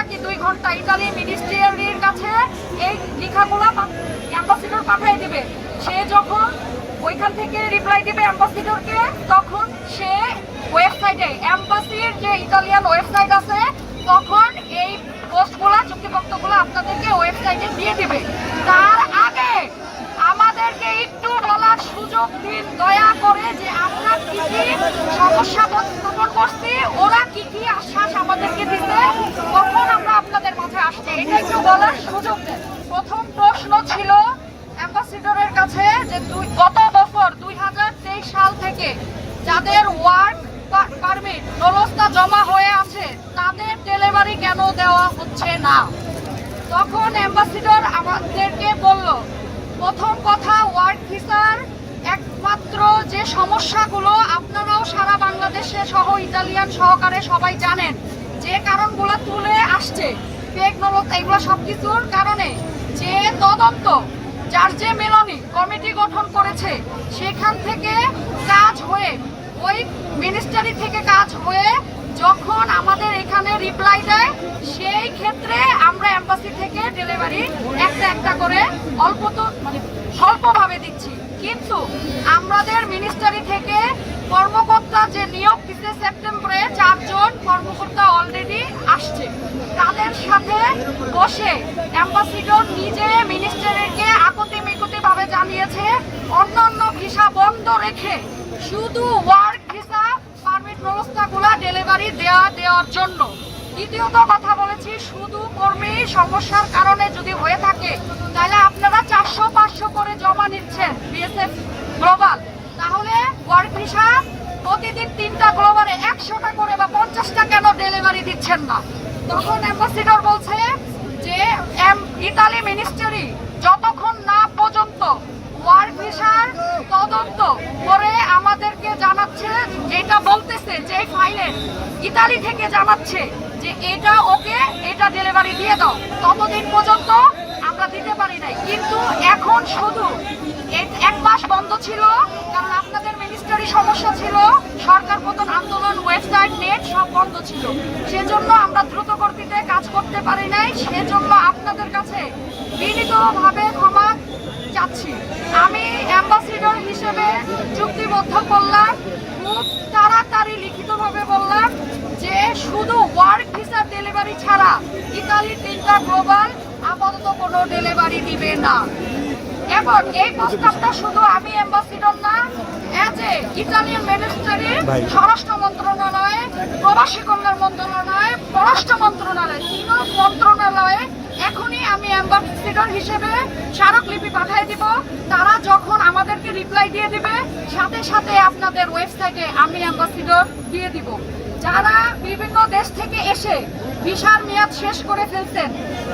কি 2 ঘন্টা ইতালি মিনিস্ট্রির কাছে এই লেখাগুলো অ্যাম্বাসিডর পাঠিয়ে দিবে। সে যখন ওইখান থেকে রিপ্লাই দিবে অ্যাম্বাসিডরকে, তখন সে ওয়েবসাইটে, অ্যাম্বাসির যে ইতালিয়ান ওয়েবসাইট আছে, তখন এই পোস্টগুলো, চুক্তিপত্রগুলো আপনাদেরকে ওয়েবসাইটে দিয়ে দিবে। তার আগে আমাদেরকে একটু বলার সুযোগ দিন দয়া করে, যে আমরা কি কি সমস্যা উত্থাপন করছি, ওরা কি কি আশ্বাস আমাদেরকে দিতে, কখন আমরা আপনাদের মাঝে আসছি, এটা একটু বলার সুযোগ দেন। প্রথম প্রশ্ন ছিল অ্যাম্বাসিডরের কাছে যে গত বছর 2023 সাল থেকে যাদের ওয়ার্ক পারমিট নলস্তা জমা হয়ে আছে তাদের ডেলিভারি কেন দেওয়া হচ্ছে না। তখন অ্যাম্বাসিডর আমাদেরকে বলল, প্রথম কথা, ওয়ার্ক ভিসার একমাত্র যে সমস্যাগুলো আপনারাও সারা বাংলাদেশে সহ ইতালিয়ান সহকারে সবাই জানেন, যে কারণগুলো তুলে আসছে, ফেক নলস্তা, এগুলো সবকিছুর কারণে যে তদন্ত, যার যে মেলনি কমিটি গঠন করেছে, সেখান থেকে কাজ হয়ে, ওই মিনিস্ট্রি থেকে কাজ হয়ে যখন আমাদের এখানে রিপ্লাই দেয়, সেই ক্ষেত্রে আমরা এম্বাসি থেকে ডেলিভারি একটা একটা করে অল্প তো মানে স্বল্পভাবে দিচ্ছি। কিন্তু আমাদের মিনিস্ট্রি থেকে কর্মকর্তা যে নিয়োগ দিতে সেপ্টেম্বরে 4 জন কর্মকর্তা অলরেডি আসছে, তাদের সাথে বসে অ্যাম্বাসিডর নিজে মিনিস্ট্রিকে আকুতি মিকুতি ভাবে জানিয়েছে অন্যান্য ভিসা বন্ধ রেখে শুধু ওয়ার্ক ভিসা পারমিট ব্যবস্থাগুলো ডেলিভারি দেওয়ার জন্য। দ্বিতীয়ত কথা বলেছি, শুধু কর্মী সমস্যার কারণে যদি হয়ে থাকে তাহলে আপনারা 400-500 করে জমা নিচ্ছেন বিএসএফ গ্লোবাল, তাহলে ওয়ার্ক ভিসা প্রতিদিন 3টা গ্লোবালে 100টা করে বা 50টা কেন ডেলিভারি দিচ্ছেন না। তখন অ্যাম্বাসিডর বলছে যে ইতালি মিনিস্ট্রি যতক্ষণ না পর্যন্ত ওয়ার্ক ভিসার তদন্ত করে আমাদেরকে জানাচ্ছে, যেটা বলতেছে যে ফাইলে ইতালি থেকে জানাচ্ছে যে এটা ওকে, এটা ডেলিভারি দিয়ে দাও, ততদিন পর্যন্ত আমরা দিতে পারি নাই। কিন্তু এখন শুধু 1 মাস বন্ধ ছিল, কারণ আপনাদের মিনিস্ট্রি সমস্যা ছিল, সরকার পতন আন্দোলন, ওয়েবসাইট, নেট সব বন্ধ ছিল, সেজন্য আমরা দ্রুত গতিতে কাজ করতে পারি নাই। সেজন্য আপনাদের কাছে বিনীতভাবে ক্ষমা চাচ্ছি। আমি অ্যাম্বাসিডর হিসেবে চুক্তিবদ্ধ করলাম, খুব তাড়াতাড়ি লিখিতভাবে বললাম যে শুধু ওয়ার্ক ভিসা ডেলিভারি ছাড়া ইতালির 3টা গ্লোবাল আপাতত কোনো ডেলিভারি দিবে না। এবং এই প্রস্তাবটা শুধু আমি অ্যাম্বাসিডর না, এজ এ ইতালিয়ান মিনিস্ট্রি, স্বরাষ্ট্র মন্ত্রণালয়ে, প্রবাসী কল্যাণ মন্ত্রণালয়, পররাষ্ট্র মন্ত্রণালয়, 3 মন্ত্রণালয়ে এখনই আমি অ্যাম্বাসিডর হিসেবে স্মারকলিপি পাঠিয়ে দিব। তারা যখন আমাদেরকে রিপ্লাই দিয়ে দিবে, সাথে সাথে আপনাদের ওয়েবসাইটে আমি অ্যাম্বাসিডর দিয়ে দিব। যারা বিভিন্ন দেশ থেকে এসে ভিসার মেয়াদ শেষ করে ফেলছেন,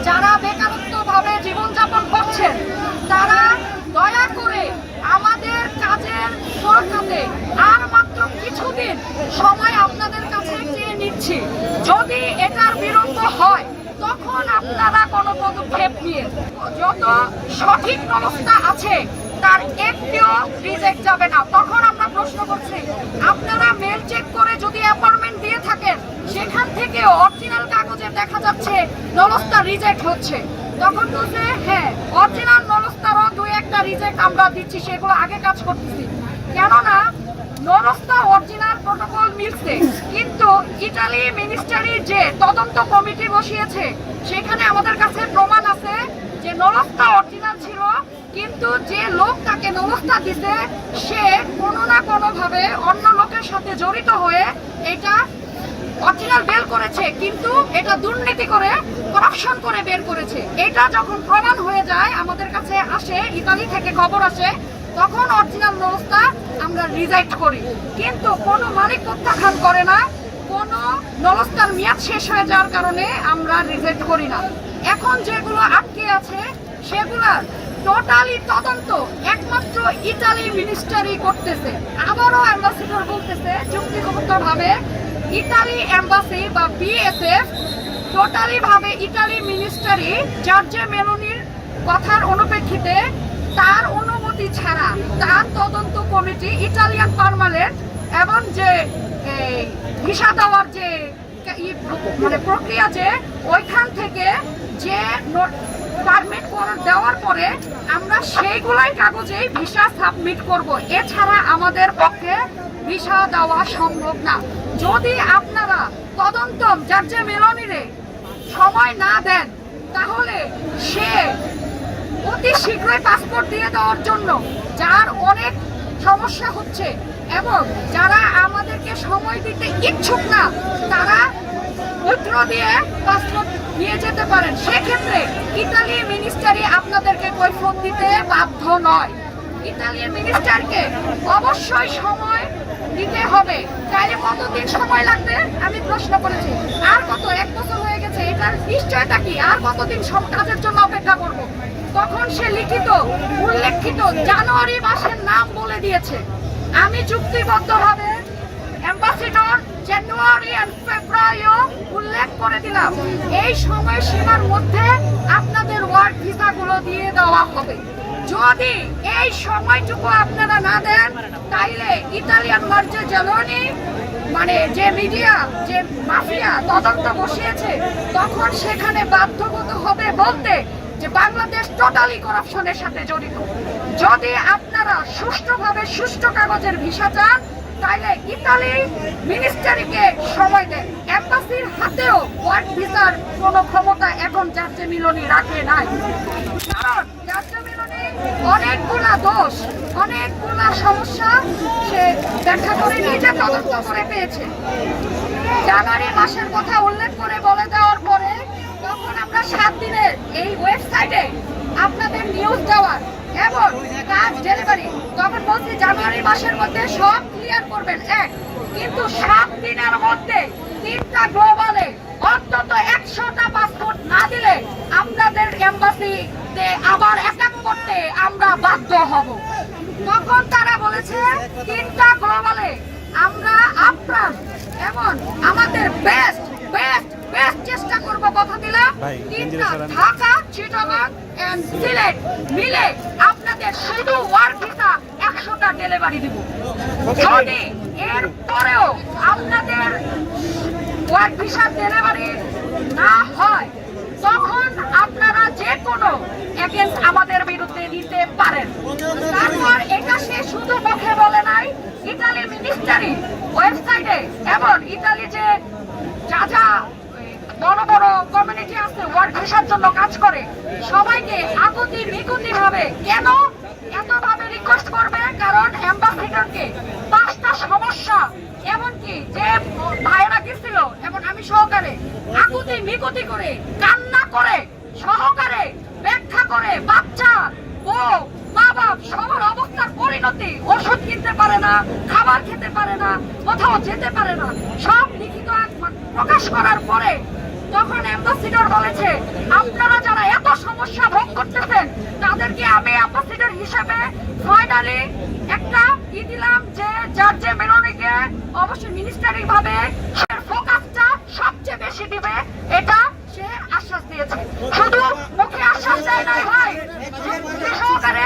যারা বেকারত্বভাবে জীবনযাপন করছেন, তারা দয়া করে আমাদের কাজের সুরক্ষাতে আর মাত্র কিছুদিন সময় আপনাদের কাছে চেয়ে নিচ্ছি। যদি এটার বিরুদ্ধে হয় তখন আপনারা কোনো পদক্ষেপ নিয়ে, যত সঠিক ব্যবস্থা আছে তার একটিও রিজেক্ট যাবে না। তখন আমরা প্রশ্ন করছি, আপনারা মেল চেক করে যদি অ্যাপয়েন্টমেন্ট দিয়ে থাকেন, সেখান থেকে অরিজিনাল কাগজে দেখা যাচ্ছে নলস্তা রিজেক্ট হচ্ছে, তখন বলছে হ্যাঁ অরিজিনাল নলস্তারও 2-1টা রিজেক্ট আমরা দিচ্ছি, সেগুলো আগে কাজ করতেছি। কেননা নলস্তা অরিজিনাল প্রটোকল মিলছে, কিন্তু ইতালি মিনিস্ট্রির যে তদন্ত কমিটি বসিয়েছে, সেখানে আমাদের কাছে প্রমাণ আছে যে নলস্তা অরিজিনাল ছিল, কিন্তু যে লোক তাকে নলস্তা দিছে সে কোনো না কোনোভাবে অন্য লোকের সাথে জড়িত হয়ে এটা অরিজিনাল বের করেছে, কিন্তু এটা দুর্নীতি করে, করাপশন করে বের করেছে। এটা যখন প্রমাণ হয়ে যায়, আমাদের কাছে আসে, ইতালি থেকে খবর আসে, তখন অরিজিনাল নলস্তা আমরা রিজেক্ট করি। কিন্তু কোনো মালিক প্রত্যাখ্যান করে না, কোনো নলস্তার মেয়াদ শেষ হয়ে যাওয়ার কারণে আমরা রিজেক্ট করি না। এখন যেগুলো আটকে আছে সেগুলা টোটালি তদন্ত একমাত্র ইতালি মিনিস্ট্রি করতেছে। আবারও অ্যাম্বাসিডর বলতেছে চুক্তিবদ্ধভাবে, ইতালি এম্বাসি বা বিএসএফ টোটালি ভাবে ইতালি মিনিস্ট্রি জর্জে মেলোনির কথার অনুপ্রেক্ষিতে, তার অনুমতি ছাড়া, তার তদন্ত কমিটি, ইটালিয়ান পার্মানেন্ট এবং যে ভিসা দেওয়ার যে মানে প্রক্রিয়া যে ওইখান থেকে যে পারমিট দেওয়ার পরে আমরা সেইগুলাই কাগজেই ভিসা সাবমিট করব। এছাড়া আমাদের পক্ষে ভিসা দেওয়া সম্ভব না। যদি আপনারা তদন্তম জার্জে মেলোনিরে সময় না দেন, তাহলে সে অতি শীঘ্রই পাসপোর্ট দিয়ে দেওয়ার জন্য, যার অনেক সমস্যা হচ্ছে এবং যারা আমাদেরকে সময় দিতে ইচ্ছুক না, তারা উইথড্র দিয়ে পাসপোর্ট নিয়ে যেতে পারেন। সেক্ষেত্রে ইতালির মিনিস্টারি আপনাদেরকে কৈফিয়ত দিতে বাধ্য নয়। ইতালির মিনিস্টারকে অবশ্যই সময় দিতে হবে। তাইলে কতদিন সময় লাগবে আমি প্রশ্ন করেছি। আর কত, 1 বছর হয়ে গেছে, এটার নিশ্চয়তা কি? আর কতদিন কাজের জন্য অপেক্ষা করব? তখন সে লিখিত উল্লেখিত জানুয়ারি মাসের নাম বলে দিয়েছে। আমি চুক্তিবদ্ধভাবে অ্যাম্বাসিডর জানুয়ারি এন্ড ফেব্রুয়ারিও উল্লেখ করে দিলাম। এই সময়সীমার মধ্যে আপনাদের ওয়ার্ক ভিসাগুলো দিয়ে দেওয়া হবে। যদি এই সময়টুকু আপনারা না দেন, তাইলে ইতালিয়ান মার্জে জেলোনি মানে যে মিডিয়া, যে মাফিয়া তদন্ত বসিয়েছে, তখন সেখানে বাধ্যগত হবে বলতে যে বাংলাদেশ টোটালি করাপশনের সাথে জড়িত। যদি আপনারা সুষ্ঠুভাবে সুষ্ঠু কাগজের ভিসা চান, তাইলে ইতালি মিনিস্টারিকে সময় দেন। এম্বাসির হাতেও ওয়ার্ক ভিসার কোনো ক্ষমতা এখন জার্জে মেলোনি রাখে নাই। কারণ জার্জে মেলোনি অনেকগুলা দোষ, অনেকগুলা সমস্যা সে দেখা করে নিজে তদন্ত করে পেয়েছে। জানুয়ারি মাসের কথা উল্লেখ করে বলে দেওয়ার পরে তখন আমরা 7 দিনের এই ওয়েবসাইটে আপনাদের নিউজ দেওয়ার এবং কাজ ডেলিভারি, তখন বলছি জানুয়ারি মাসের মধ্যে সব ক্লিয়ার করবেন। কিন্তু 7 দিনের মধ্যে 3টা গ্লোবালে অন্তত 100টা পাসপোর্ট না দিলে আপনাদের এম্বাসিতে আবার অ্যাটাক করতে আমরা বাধ্য হব। তখন তারা বলেছে 3টা গ্লোবালে আমরা আপ্রাণ এবং আমাদের বেস্ট চেষ্টা করব, কথা দিলাম। 3টা ঢাকা, চিটাগাং এন্ড সিলেট মিলে আপনাদের শুধু ওয়ার্ক ভিসা 100টা ডেলিভারি দিব। যদি এর পরেও আপনাদের ওয়ার্ক ভিসা ডেলিভারি না হয়, তখন আপনারা যে কোনো এগেন্স্ট আমাদের বিরুদ্ধে দিতে পারেন। তারপর এটা সে শুধু মুখে বলে নাই, ইতালি মিনিস্টারি ওয়েবসাইটে এবং ইতালি যে যা বড় বড় কমিউনিটি আছে ওয়ার্ক ভিসার জন্য কাজ করে, সবাইকে আকুতি মিকুতি ভাবে কেন এতভাবে রিকোয়েস্ট করবে? কারণ অ্যাম্বাসিডরকে 5টা সমস্যা, এমনকি যে ভাইরা গেছিল এবং আমি সহকারে আকুতি মিকুতি করে, কান্না করে, সহকারে ব্যাখ্যা করে, বাচ্চা বউ বাবা সবার অবস্থার পরিণতি, ওষুধ কিনতে পারে না, খাবার খেতে পারে না, কোথাও যেতে পারে না, সব লিখিত প্রকাশ করার পরে তখন অ্যাম্বাসিডর বলেছে, আপনারা যারা এত সমস্যা ভোগ করতেছেন তাদেরকে আমি অ্যাম্বাসিডর হিসেবে ফাইনালি একটা দিলাম যে জার্জে মেলোনিকে অবশ্যই মিনিস্টারি ভাবে ফোকাসটা সবচেয়ে বেশি দিবে, এটা সে আশ্বাস দিয়েছে। শুধু মুখে আশ্বাস দেয় নাই ভাই, সহকারে